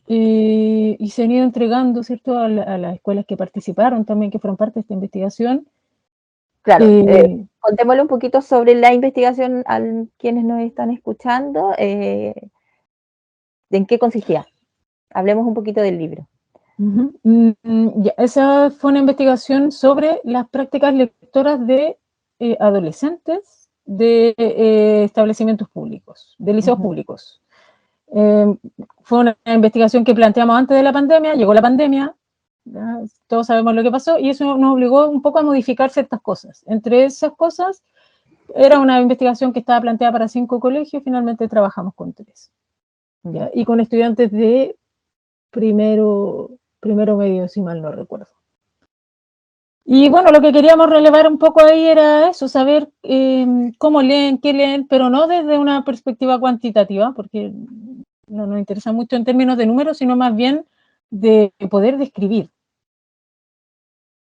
S3: y se han ido entregando, ¿cierto?, a las escuelas que participaron también, que fueron parte de esta investigación.
S2: Claro, contémosle un poquito sobre la investigación a quienes nos están escuchando. ¿En qué consistía? Hablemos un poquito del libro.
S3: Esa fue una investigación sobre las prácticas lectoras de adolescentes de establecimientos públicos, de liceos públicos. Fue una investigación que planteamos antes de la pandemia, llegó la pandemia, ¿ya? Todos sabemos lo que pasó, y eso nos obligó un poco a modificar ciertas cosas. Entre esas cosas, era una investigación que estaba planteada para 5 colegios, finalmente trabajamos con 3. ¿Ya? Y con estudiantes de primero medio, si mal no recuerdo. Y bueno, lo que queríamos relevar un poco ahí era eso, saber cómo leen, qué leen, pero no desde una perspectiva cuantitativa, porque no nos interesa mucho en términos de números, sino más bien de poder describir.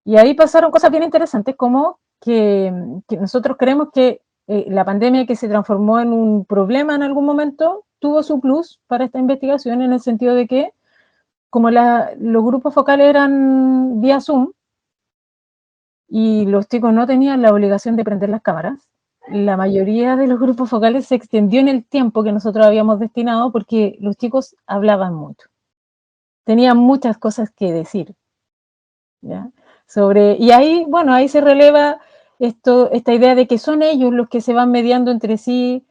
S3: Y ahí pasaron cosas bien interesantes, como que nosotros creemos que la pandemia, que se transformó en un problema en algún momento, tuvo su plus para esta investigación, en el sentido de que, como los grupos focales eran vía Zoom, y los chicos no tenían la obligación de prender las cámaras, la mayoría de los grupos focales se extendió en el tiempo que nosotros habíamos destinado, porque los chicos hablaban mucho. Tenían muchas cosas que decir, ¿ya? Y ahí, bueno, ahí se releva esta idea de que son ellos los que se van mediando entre sí,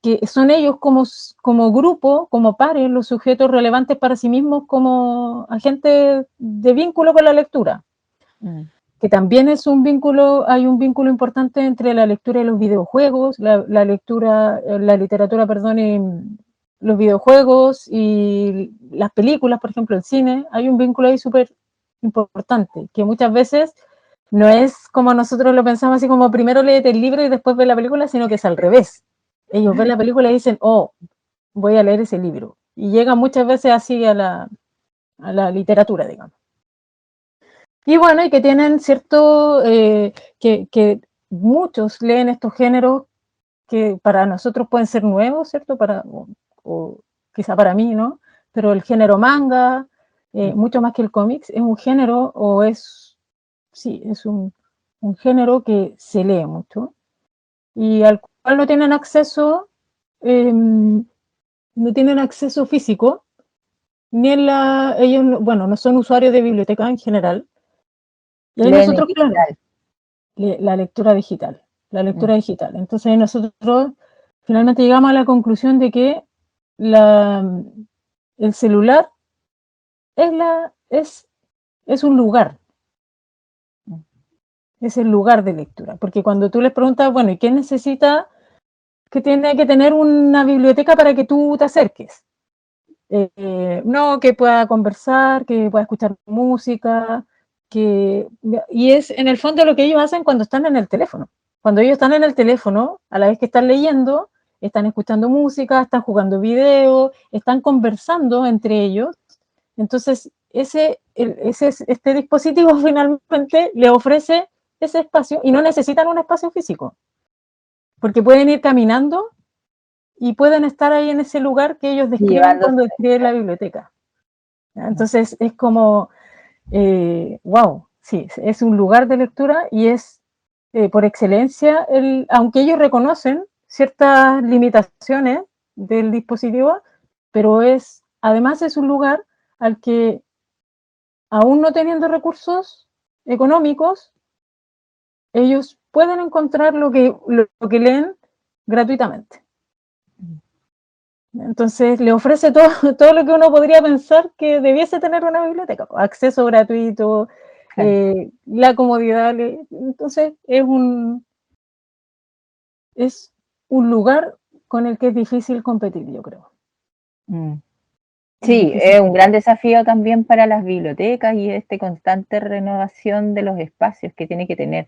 S3: que son ellos como grupo, como pares, los sujetos relevantes para sí mismos como agentes de vínculo con la lectura. Que también es hay un vínculo importante entre la lectura y los videojuegos, la literatura, perdón, y los videojuegos y las películas, por ejemplo, el cine. Hay un vínculo ahí súper importante, que muchas veces no es como nosotros lo pensamos, así como primero léete el libro y después ve la película, sino que es al revés. Ellos ven la película y dicen, oh, voy a leer ese libro. Y llegan muchas veces así a la literatura, digamos. Y bueno, y que tienen cierto, que muchos leen estos géneros que para nosotros pueden ser nuevos, ¿cierto? O quizá para mí, ¿no? Pero el género manga, mucho más que el cómics, es un género, sí, es un género que se lee mucho y al cual no tienen acceso, físico, ni ellos, bueno, no son usuarios de biblioteca en general. Y ahí nosotros, claro, la lectura digital. Entonces nosotros finalmente llegamos a la conclusión de que el celular es un lugar. Es el lugar de lectura. Porque cuando tú les preguntas, bueno, ¿y qué necesita? Que tiene que tener una biblioteca para que tú te acerques. No, que pueda conversar, que pueda escuchar música, y es en el fondo lo que ellos hacen cuando están en el teléfono. Cuando ellos están en el teléfono, a la vez que están leyendo, están escuchando música, están jugando video, están conversando entre ellos. Entonces, este dispositivo finalmente le ofrece ese espacio y no necesitan un espacio físico, porque pueden ir caminando y pueden estar ahí en ese lugar que ellos describen
S2: Llevándose.
S3: cuando describen la biblioteca. Entonces es como, wow, sí, es un lugar de lectura y es por excelencia, aunque ellos reconocen ciertas limitaciones del dispositivo, pero además es un lugar al que, aún no teniendo recursos económicos, ellos pueden encontrar lo que leen gratuitamente. Entonces le ofrece todo lo que uno podría pensar que debiese tener una biblioteca: acceso gratuito,
S2: Claro.
S3: la comodidad. Entonces es un lugar con el que es difícil competir, yo creo.
S2: Sí, es un gran desafío también para las bibliotecas y constante renovación de los espacios que tiene que tener.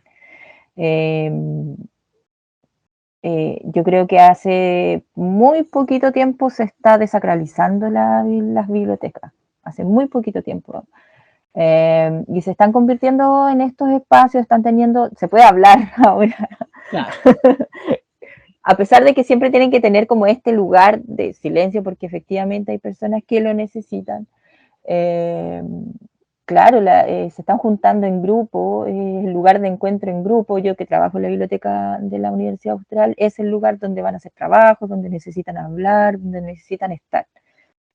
S2: Yo creo que hace muy poquito tiempo se está desacralizando las bibliotecas, hace muy poquito tiempo. Y se están convirtiendo en estos espacios, están teniendo, se puede hablar ahora,
S3: Claro.
S2: a pesar de que siempre tienen que tener como este lugar de silencio, porque efectivamente hay personas que lo necesitan. Claro, se están juntando en grupo, el lugar de encuentro en grupo. Yo que trabajo en la biblioteca de la Universidad Austral, es el lugar donde van a hacer trabajos, donde necesitan hablar, donde necesitan estar,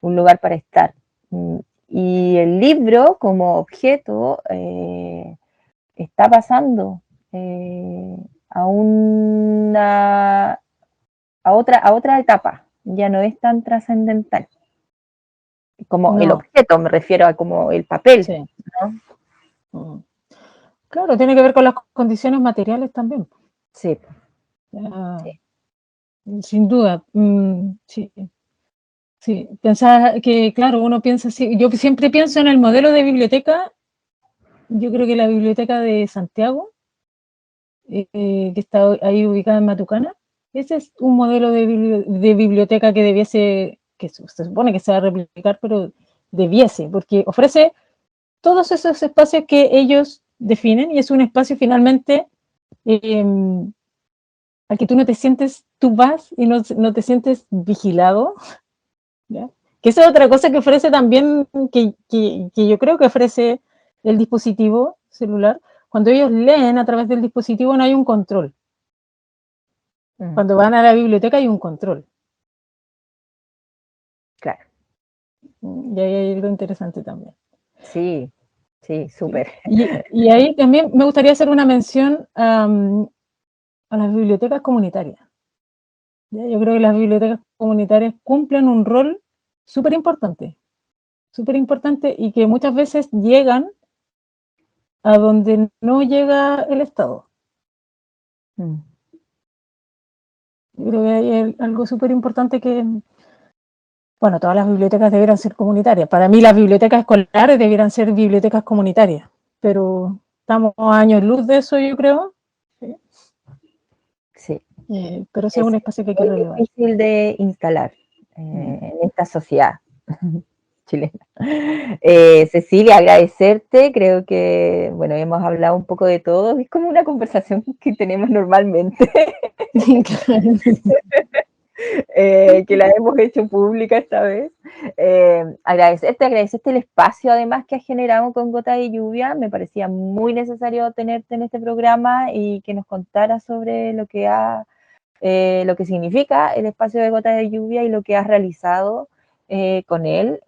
S2: un lugar para estar. Y el libro como objeto está pasando a otra etapa, ya no es tan trascendental. Como el objeto, me refiero a como el papel,
S3: sí,
S2: ¿no?
S3: Claro, tiene que ver con las condiciones materiales también.
S2: Sí.
S3: Sí. Sin duda. Sí. Sí, pensaba que, claro, uno piensa así. Yo siempre pienso en el modelo de biblioteca. Yo creo que la biblioteca de Santiago, que está ahí ubicada en Matucana, ese es un modelo de biblioteca que que se supone que se va a replicar, pero debiese, porque ofrece todos esos espacios que ellos definen y es un espacio finalmente al que tú no te sientes, tú vas y no te sientes vigilado, ¿ya? Que esa es otra cosa que ofrece también, que yo creo que ofrece el dispositivo celular. Cuando ellos leen a través del dispositivo no hay un control. Cuando van a la biblioteca hay un control.
S2: Claro.
S3: Y ahí hay algo interesante también.
S2: Sí, sí, súper.
S3: Y ahí también me gustaría hacer una mención a las bibliotecas comunitarias. ¿Ya? Yo creo que las bibliotecas comunitarias cumplen un rol súper importante y que muchas veces llegan a donde no llega el Estado. Yo creo que hay algo súper importante que, bueno, todas las bibliotecas debieran ser comunitarias. Para mí las bibliotecas escolares debieran ser bibliotecas comunitarias, pero estamos a años luz de eso, yo creo.
S2: Sí.
S3: Pero ese es un espacio que hay que relevar.
S2: Es difícil de instalar en esta sociedad chilena. Cecilia, agradecerte. Creo que, bueno, hemos hablado un poco de todo. Es como una conversación que tenemos normalmente. Que la hemos hecho pública esta vez. Agradecerte el espacio además que has generado con Gota de Lluvia. Me parecía muy necesario tenerte en este programa y que nos contaras sobre lo que significa el espacio de Gota de Lluvia y lo que has realizado con él.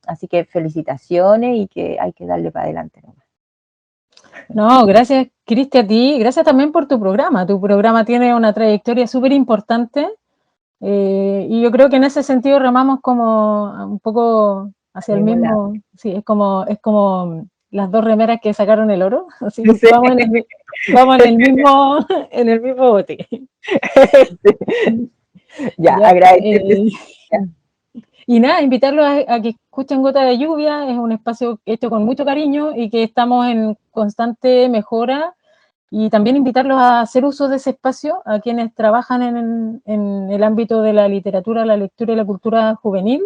S2: Así que felicitaciones y que hay que darle para adelante nomás.
S3: No, gracias, Cristi, a ti. Gracias también por tu programa. Tu programa tiene una trayectoria súper importante y yo creo que en ese sentido remamos como un poco hacia el mismo. Sí, es como las dos remeras que sacaron el oro. Así,
S2: Sí.
S3: vamos en el mismo bote.
S2: Sí. Ya, agradecerte.
S3: Y nada, invitarlos a que escuchen Gota de Lluvia. Es un espacio hecho con mucho cariño y que estamos en constante mejora. Y también invitarlos a hacer uso de ese espacio, a quienes trabajan en el ámbito de la literatura, la lectura y la cultura juvenil,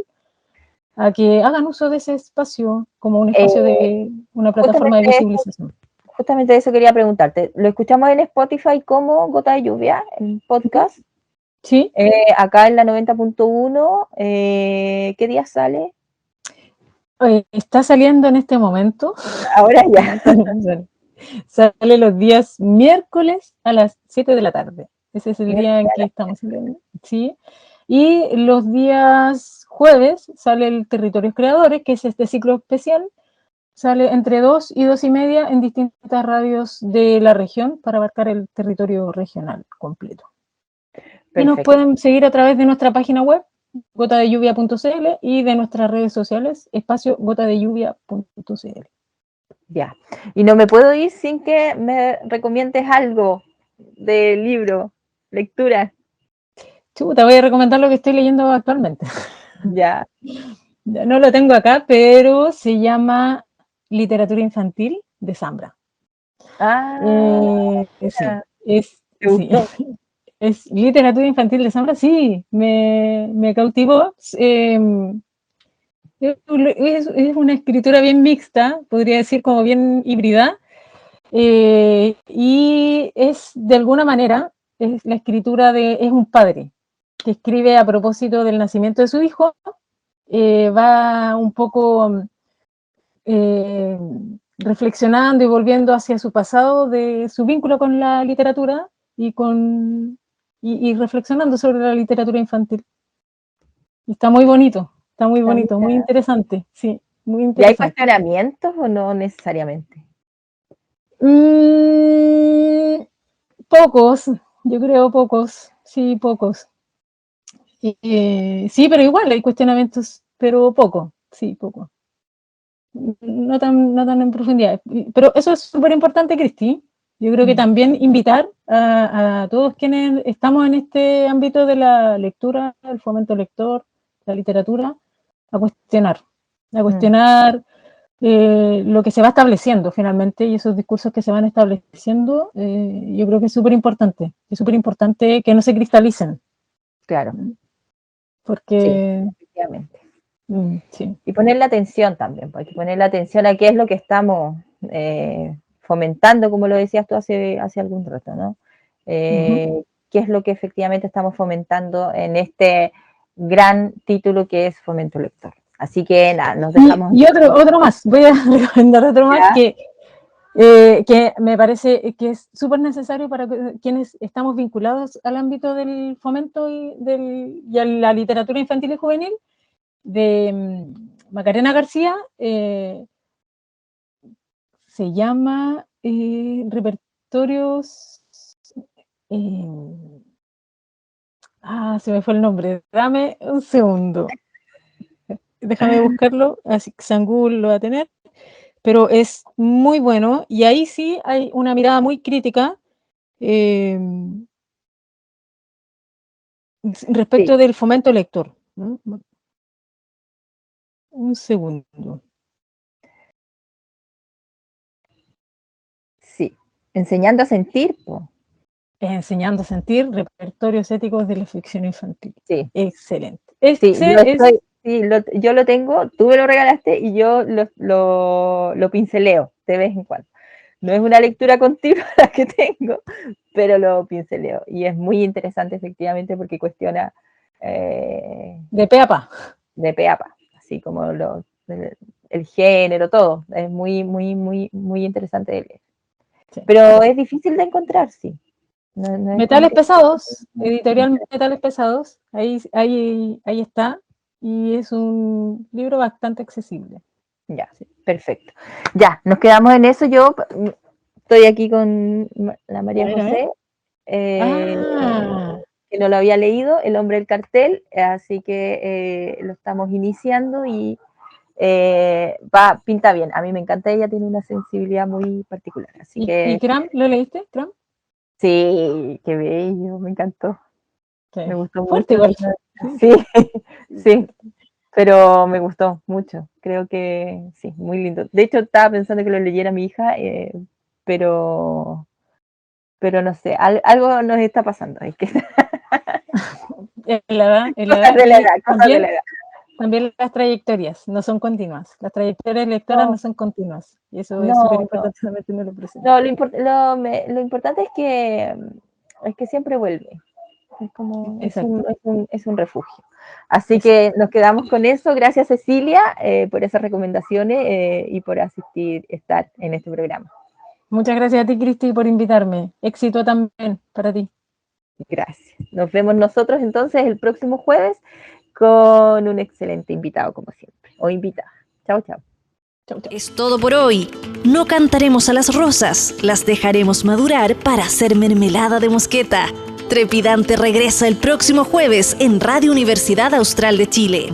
S3: a que hagan uso de ese espacio como un espacio de una plataforma de visibilización.
S2: Justamente eso quería preguntarte. Lo escuchamos en Spotify como Gota de Lluvia, en podcast.
S3: Sí.
S2: Acá en la 90.1, ¿qué día sale?
S3: Está saliendo en este momento.
S2: Ahora ya.
S3: Sale los días miércoles a las 7 de la tarde. Ese es el día en que estamos saliendo. ¿Sí? Y los días jueves sale el Territorios Creadores, que es este ciclo especial. Sale entre 2 y 2 y media en distintas radios de la región para abarcar el territorio regional completo. Y nos pueden seguir a través de nuestra página web, gotadelluvia.cl, y de nuestras redes sociales, espacio gotadelluvia.cl.
S2: Ya. Y no me puedo ir sin que me recomiendes algo de libro, lectura.
S3: Chuta, voy a recomendar lo que estoy leyendo actualmente.
S2: Ya.
S3: Ya no lo tengo acá, pero se llama Literatura Infantil de Zambra. Sí, es literatura infantil de Zambra, sí, me cautivó. Es una escritura bien mixta, podría decir como bien híbrida, y es de alguna manera, es la escritura es un padre que escribe a propósito del nacimiento de su hijo, va un poco reflexionando y volviendo hacia su pasado, de su vínculo con la literatura y reflexionando sobre la literatura infantil. Y está muy bonito, muy interesante, sí, muy interesante.
S2: ¿Y hay cuestionamientos o no necesariamente?
S3: Pocos, yo creo pocos, sí, pocos. Sí, pero igual hay cuestionamientos, pero poco, sí, poco. No tan en profundidad. Pero eso es súper importante, Cristi. Yo creo que también invitar a todos quienes estamos en este ámbito de la lectura, el fomento lector, la literatura, a cuestionar lo que se va estableciendo finalmente, y esos discursos que se van estableciendo, yo creo que es súper importante que no se cristalicen.
S2: Claro.
S3: Porque...
S2: Sí, efectivamente.
S3: Sí.
S2: Y ponerle atención también, porque ponerle atención a qué es lo que estamos fomentando, como lo decías tú hace algún rato, ¿no? ¿Qué es lo que efectivamente estamos fomentando en este gran título que es Fomento Lector? Así que nada, nos dejamos...
S3: Y otro más, voy a recomendar otro más que me parece que es súper necesario para quienes estamos vinculados al ámbito del fomento y a la literatura infantil y juvenil, de Macarena García, se llama Repertorios... se me fue el nombre, dame un segundo. Déjame buscarlo, así que San Google lo va a tener. Pero es muy bueno, y ahí sí hay una mirada muy crítica respecto del fomento lector, ¿no? Un segundo.
S2: Sí, enseñando a sentir.
S3: Enseñando a sentir, repertorios éticos de la ficción infantil.
S2: Sí.
S3: Excelente.
S2: Yo lo tengo, tú me lo regalaste y yo lo pinceleo de vez en cuando. No es una lectura continua la que tengo, pero lo pinceleo. Y es muy interesante efectivamente porque cuestiona...
S3: de pe a pa.
S2: De pe a pa, así como el género, todo. Es muy, muy, muy, muy interesante de leer. Sí, pero es difícil de encontrar, sí.
S3: No Metales Pesados, editorial Metales Pesados, ahí está, y es un libro bastante accesible.
S2: Ya, sí, perfecto. Ya, nos quedamos en eso. Yo estoy aquí con la María José, que no lo había leído, El hombre del cartel, así que lo estamos iniciando y pinta bien. A mí me encanta, ella tiene una sensibilidad muy particular. Así que...
S3: ¿Y Cram? ¿Lo leíste, Cram?
S2: Sí, qué bello, me encantó. Sí. Me gustó
S3: fuerte
S2: mucho.
S3: Igual.
S2: Sí, sí, pero me gustó mucho. Creo que sí, muy lindo. De hecho, estaba pensando que lo leyera mi hija, pero no sé, algo nos está pasando. Es que...
S3: en la edad. También las trayectorias no son continuas. Las trayectorias lectoras no son continuas. Y eso es súper importante también tenerlo presente.
S2: No, lo importante es que siempre vuelve. Es un refugio. Así que nos quedamos con eso. Gracias, Cecilia, por esas recomendaciones y por estar en este programa.
S3: Muchas gracias a ti, Cristi, por invitarme. Éxito también para ti.
S2: Gracias. Nos vemos nosotros entonces el próximo jueves con un excelente invitado, como siempre, o invitada. Chao, chao.
S1: Es todo por hoy. No cantaremos a las rosas, las dejaremos madurar para hacer mermelada de mosqueta. Trepidante regresa el próximo jueves en Radio Universidad Austral de Chile.